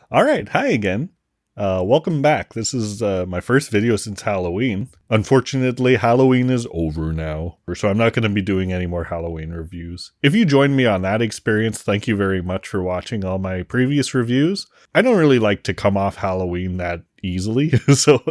All right, hi again. Welcome back. This is my first video since Halloween. Unfortunately, Halloween is over now, so I'm not going to be doing any more Halloween reviews. If you joined me on that experience, thank you very much for watching all my previous reviews. I don't really like to come off Halloween that easily, so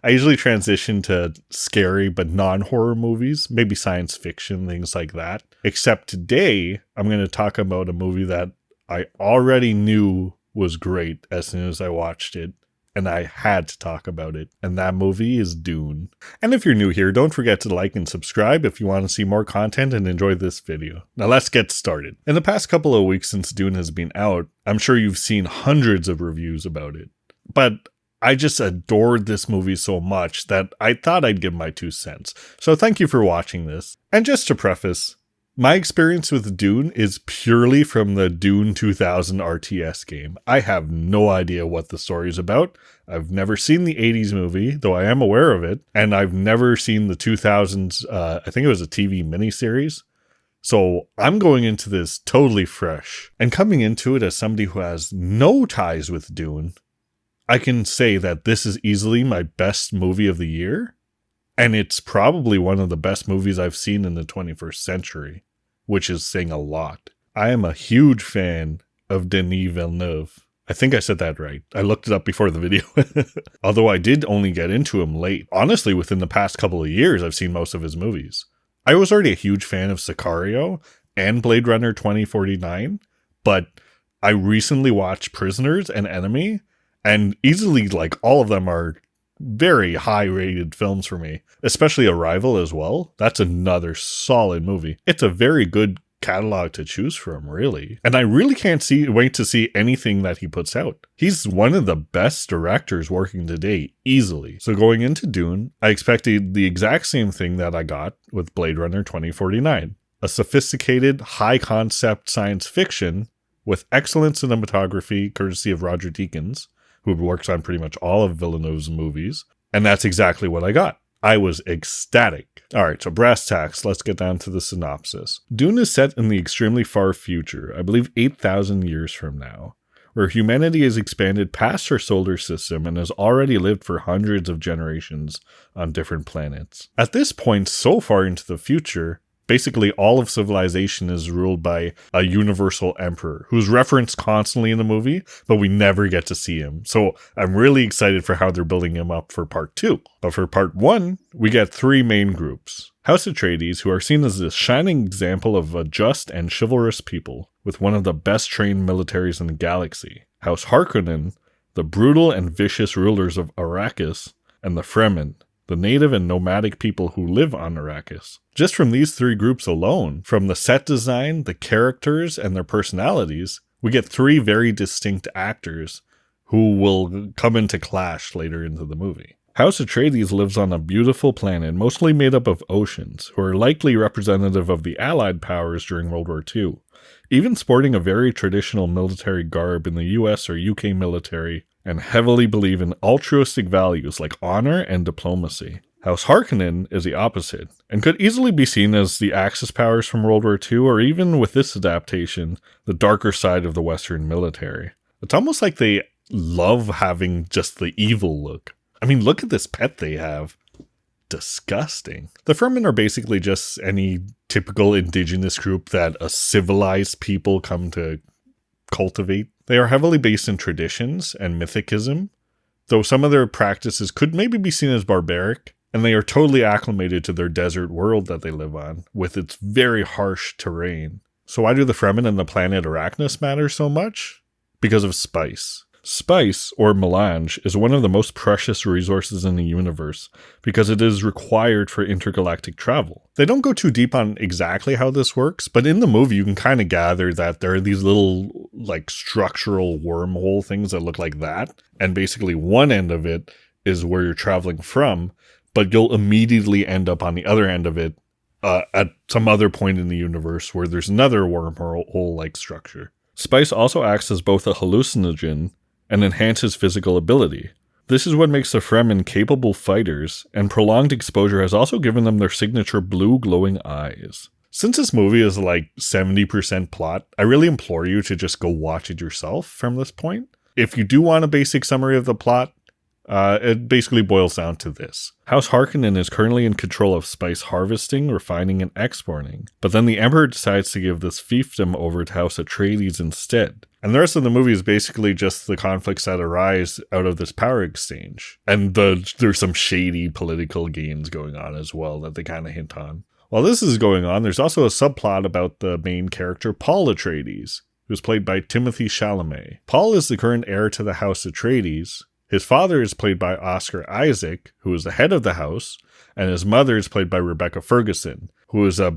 I usually transition to scary but non-horror movies, maybe science fiction, things like that. Except today, I'm going to talk about a movie that I already knew was great as soon as I watched it, and I had to talk about it, and that movie is Dune. And if you're new here, don't forget to like and subscribe if you want to see more content and enjoy this video. Now let's get started. In the past couple of weeks since Dune has been out, I'm sure you've seen hundreds of reviews about it, but I just adored this movie so much that I thought I'd give my 2 cents. So thank you for watching this. And just to preface, my experience with Dune is purely from the Dune 2000 RTS game. I have no idea what the story is about. I've never seen the 80s movie, though I am aware of it. And I've never seen the 2000s, I think it was a TV miniseries. So I'm going into this totally fresh. And coming into it as somebody who has no ties with Dune, I can say that this is easily my best movie of the year. And it's probably one of the best movies I've seen in the 21st century, which is saying a lot. I am a huge fan of Denis Villeneuve. I think I said that right. I looked it up before the video. Although I did only get into him late. Honestly, within the past couple of years, I've seen most of his movies. I was already a huge fan of Sicario and Blade Runner 2049, but I recently watched Prisoners and Enemy, and easily, like, all of them are very high rated films for me, especially Arrival as well. That's another solid movie. It's a very good catalog to choose from, really. And I really can't wait to see anything that he puts out. He's one of the best directors working today, easily. So going into Dune, I expected the exact same thing that I got with Blade Runner 2049. A sophisticated, high concept science fiction with excellent cinematography courtesy of Roger Deakins, who works on pretty much all of Villeneuve's movies. And that's exactly what I got. I was ecstatic. Alright, so brass tacks, let's get down to the synopsis. Dune is set in the extremely far future, I believe 8,000 years from now, where humanity has expanded past our solar system and has already lived for hundreds of generations on different planets. At this point, so far into the future, basically all of civilization is ruled by a universal emperor who's referenced constantly in the movie, but we never get to see him. So I'm really excited for how they're building him up for part 2. But for part 1, we get 3 main groups. House Atreides, who are seen as the shining example of a just and chivalrous people, with one of the best trained militaries in the galaxy. House Harkonnen, the brutal and vicious rulers of Arrakis, and the Fremen, the native and nomadic people who live on Arrakis. Just from these 3 groups alone, from the set design, the characters, and their personalities, we get 3 very distinct actors who will come into clash later into the movie. House Atreides lives on a beautiful planet mostly made up of oceans, who are likely representative of the Allied powers during World War II, even sporting a very traditional military garb in the US or UK military, and heavily believe in altruistic values like honor and diplomacy. House Harkonnen is the opposite, and could easily be seen as the Axis powers from World War II, or even with this adaptation, the darker side of the Western military. It's almost like they love having just the evil look. I mean, look at this pet they have. Disgusting. The Fremen are basically just any typical indigenous group that a civilized people come to cultivate. They are heavily based in traditions and mythicism, though some of their practices could maybe be seen as barbaric, and they are totally acclimated to their desert world that they live on, with its very harsh terrain. So why do the Fremen and the planet Arrakis matter so much? Because of spice. Spice, or melange, is one of the most precious resources in the universe because it is required for intergalactic travel. They don't go too deep on exactly how this works, but in the movie you can kind of gather that there are these little, like, structural wormhole things that look like that, and basically one end of it is where you're traveling from, but you'll immediately end up on the other end of it at some other point in the universe where there's another wormhole-like structure. Spice also acts as both a hallucinogen and enhances physical ability. This is what makes the Fremen capable fighters, and prolonged exposure has also given them their signature blue glowing eyes. Since this movie is like 70% plot, I really implore you to just go watch it yourself from this point. if you do want a basic summary of the plot, it basically boils down to this. House Harkonnen is currently in control of spice harvesting, refining, and exporting. But then the Emperor decides to give this fiefdom over to House Atreides instead. And the rest of the movie is basically just the conflicts that arise out of this power exchange. And there's some shady political gains going on as well that they kind of hint on. While this is going on, there's also a subplot about the main character, Paul Atreides, who's played by Timothee Chalamet. Paul is the current heir to the House Atreides. His father is played by Oscar Isaac, who is the head of the house, and his mother is played by Rebecca Ferguson, who is a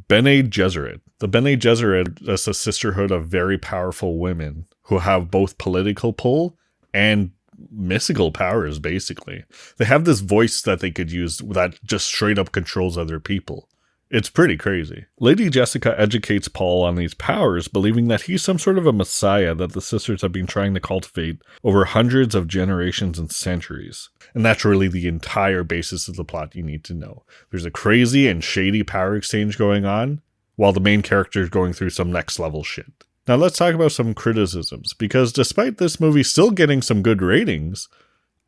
Bene Gesserit. The Bene Gesserit is a sisterhood of very powerful women who have both political pull and mystical powers, basically. They have this voice that they could use that just straight up controls other people. It's pretty crazy. Lady Jessica educates Paul on these powers, believing that he's some sort of a messiah that the sisters have been trying to cultivate over hundreds of generations and centuries. And that's really the entire basis of the plot you need to know. There's a crazy and shady power exchange going on, while the main character is going through some next level shit. Now let's talk about some criticisms, because despite this movie still getting some good ratings,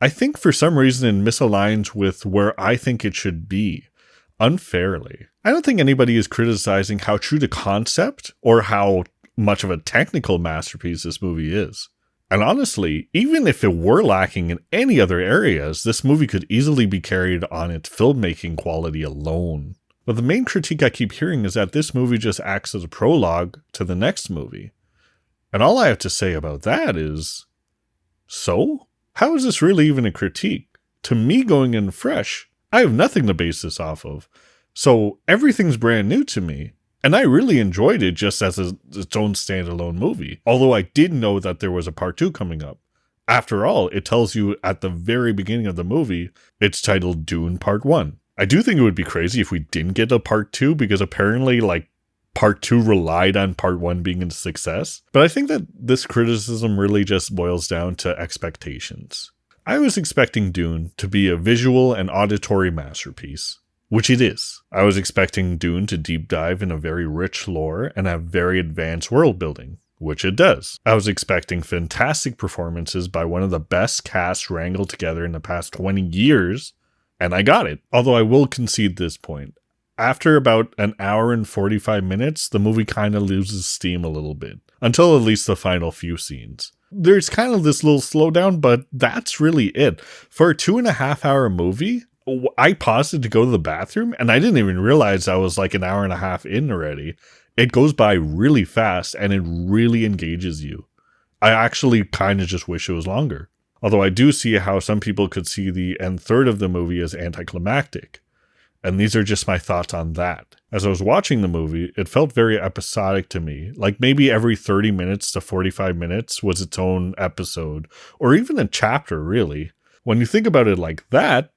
I think for some reason it misaligns with where I think it should be. Unfairly. I don't think anybody is criticizing how true to concept or how much of a technical masterpiece this movie is. And honestly, even if it were lacking in any other areas, this movie could easily be carried on its filmmaking quality alone. But the main critique I keep hearing is that this movie just acts as a prologue to the next movie. And all I have to say about that is, so? How is this really even a critique? To me, going in fresh, I have nothing to base this off of. So everything's brand new to me. And I really enjoyed it just as its own standalone movie. Although I did know that there was a part 2 coming up. After all, it tells you at the very beginning of the movie, it's titled Dune Part 1. I do think it would be crazy if we didn't get a part 2, because apparently, part 2 relied on part 1 being a success. But I think that this criticism really just boils down to expectations. I was expecting Dune to be a visual and auditory masterpiece, which it is. I was expecting Dune to deep dive in a very rich lore and have very advanced world building, which it does. I was expecting fantastic performances by one of the best casts wrangled together in the past 20 years, and I got it. Although I will concede this point. After about an hour and 45 minutes, the movie kind of loses steam a little bit, until at least the final few scenes. There's kind of this little slowdown, but that's really it. For a 2.5 hour movie, I paused it to go to the bathroom, and I didn't even realize I was like an hour and a half in already. It goes by really fast, and it really engages you. I actually kind of just wish it was longer. Although I do see how some people could see the end third of the movie as anticlimactic. And these are just my thoughts on that. As I was watching the movie, it felt very episodic to me. Like maybe every 30 minutes to 45 minutes was its own episode, or even a chapter, really. When you think about it like that,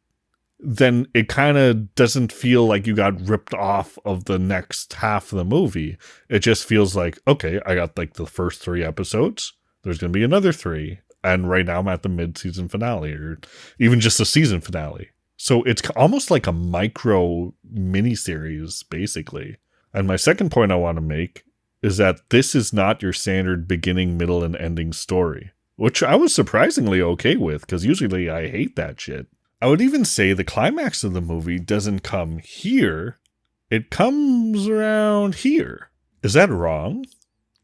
then it kind of doesn't feel like you got ripped off of the next half of the movie. It just feels like, okay, I got like the first 3 episodes. There's going to be another 3. And right now I'm at the mid-season finale, or even just the season finale. So it's almost like a micro miniseries, basically. And my second point I want to make is that this is not your standard beginning, middle, and ending story, which I was surprisingly okay with, because usually I hate that shit. I would even say the climax of the movie doesn't come here. It comes around here. Is that wrong?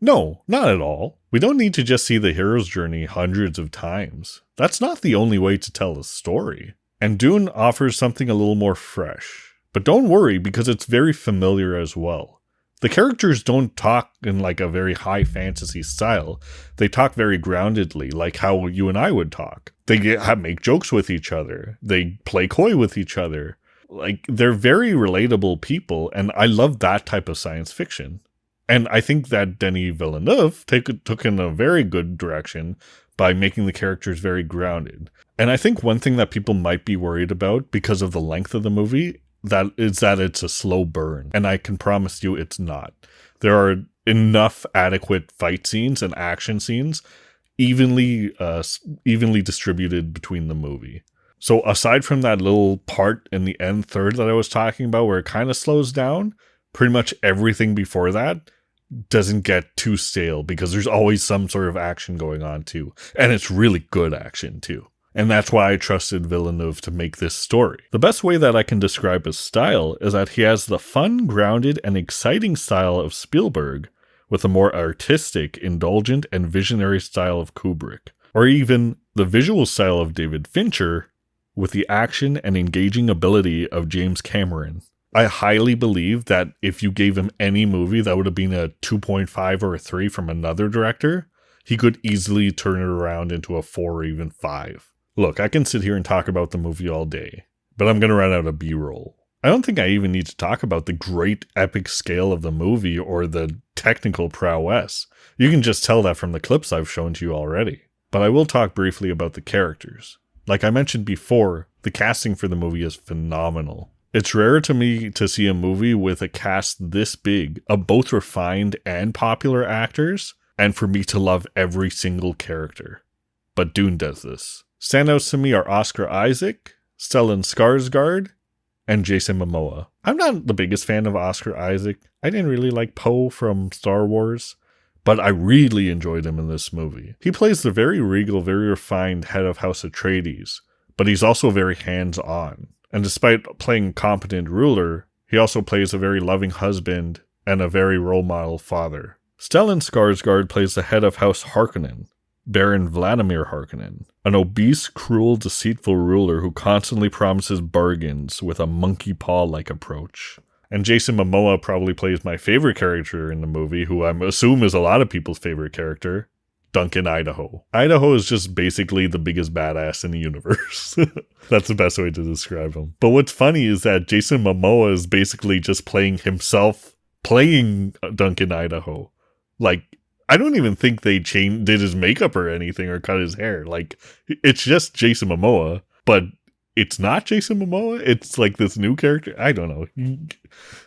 No, not at all. We don't need to just see the hero's journey hundreds of times. That's not the only way to tell a story. And Dune offers something a little more fresh. But don't worry, because it's very familiar as well. The characters don't talk in like a very high fantasy style. They talk very groundedly, like how you and I would talk. They make jokes with each other. They play coy with each other. Like, they're very relatable people, and I love that type of science fiction. And I think that Denis Villeneuve took in a very good direction by making the characters very grounded. And I think one thing that people might be worried about because of the length of the movie that it's a slow burn. And I can promise you it's not. There are enough adequate fight scenes and action scenes evenly distributed between the movie. So aside from that little part in the end third that I was talking about where it kind of slows down, pretty much everything before that doesn't get too stale because there's always some sort of action going on too. And it's really good action too. And that's why I trusted Villeneuve to make this story. The best way that I can describe his style is that he has the fun, grounded, and exciting style of Spielberg with a more artistic, indulgent, and visionary style of Kubrick. Or even the visual style of David Fincher with the action and engaging ability of James Cameron. I highly believe that if you gave him any movie that would have been a 2.5 or a 3 from another director, he could easily turn it around into a 4 or even 5. Look, I can sit here and talk about the movie all day, but I'm going to run out of B-roll. I don't think I even need to talk about the great epic scale of the movie or the technical prowess. You can just tell that from the clips I've shown to you already. But I will talk briefly about the characters. Like I mentioned before, the casting for the movie is phenomenal. It's rare to me to see a movie with a cast this big of both refined and popular actors, and for me to love every single character. But Dune does this. Standouts to me are Oscar Isaac, Stellan Skarsgard, and Jason Momoa. I'm not the biggest fan of Oscar Isaac. I didn't really like Poe from Star Wars, but I really enjoyed him in this movie. He plays the very regal, very refined head of House Atreides, but he's also very hands-on. And despite playing a competent ruler, he also plays a very loving husband and a very role model father. Stellan Skarsgard plays the head of House Harkonnen, Baron Vladimir Harkonnen, an obese, cruel, deceitful ruler who constantly promises bargains with a monkey paw-like approach. And Jason Momoa probably plays my favorite character in the movie, who I assume is a lot of people's favorite character, Duncan Idaho. Idaho is just basically the biggest badass in the universe. That's the best way to describe him. But what's funny is that Jason Momoa is basically just playing himself, playing Duncan Idaho. Like, I don't even think they did his makeup or anything or cut his hair. Like, it's just Jason Momoa, but it's not Jason Momoa. It's like this new character. I don't know.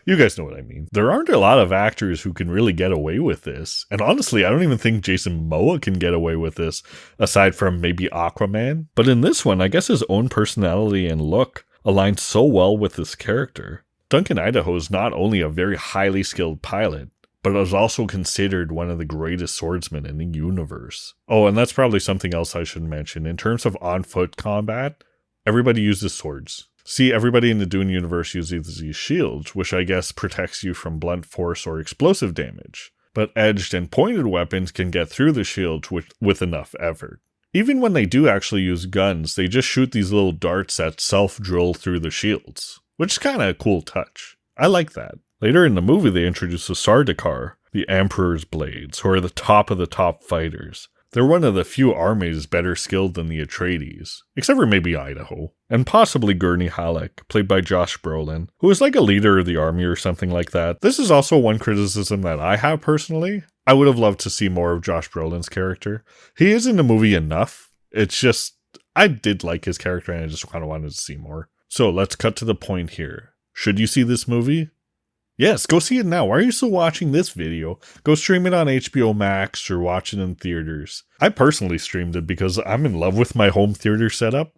You guys know what I mean. There aren't a lot of actors who can really get away with this. And honestly, I don't even think Jason Momoa can get away with this, aside from maybe Aquaman. But in this one, I guess his own personality and look aligns so well with this character. Duncan Idaho is not only a very highly skilled pilot, but is also considered one of the greatest swordsmen in the universe. Oh, and that's probably something else I should mention. In terms of on-foot combat, everybody uses swords. See, everybody in the Dune universe uses these shields, which I guess protects you from blunt force or explosive damage. But edged and pointed weapons can get through the shields with enough effort. Even when they do actually use guns, they just shoot these little darts that self-drill through the shields, which is kind of a cool touch. I like that. Later in the movie, they introduce the Sardaukar, the Emperor's Blades, who are the top of the top fighters. They're one of the few armies better skilled than the Atreides, except for maybe Idaho, and possibly Gurney Halleck, played by Josh Brolin, who is like a leader of the army or something like that. This is also one criticism that I have personally. I would have loved to see more of Josh Brolin's character. He is in the movie enough. It's just, I did like his character and I just kind of wanted to see more. So let's cut to the point here. Should you see this movie? Yes, go see it now. Why are you still watching this video? Go stream it on HBO Max or watch it in theaters. I personally streamed it because I'm in love with my home theater setup.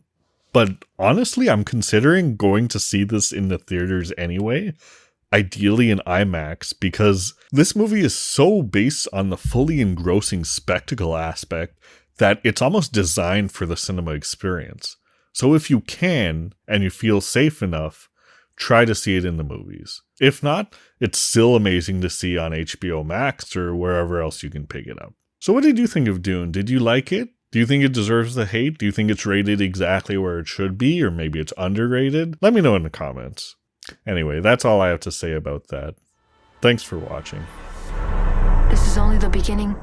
But honestly, I'm considering going to see this in the theaters anyway. Ideally in IMAX, because this movie is so based on the fully engrossing spectacle aspect that it's almost designed for the cinema experience. So if you can, and you feel safe enough, try to see it in the movies. If not, it's still amazing to see on HBO Max or wherever else you can pick it up. So what did you think of Dune? Did you like it? Do you think it deserves the hate? Do you think it's rated exactly where it should be? Or maybe it's underrated? Let me know in the comments. Anyway, that's all I have to say about that. Thanks for watching. This is only the beginning.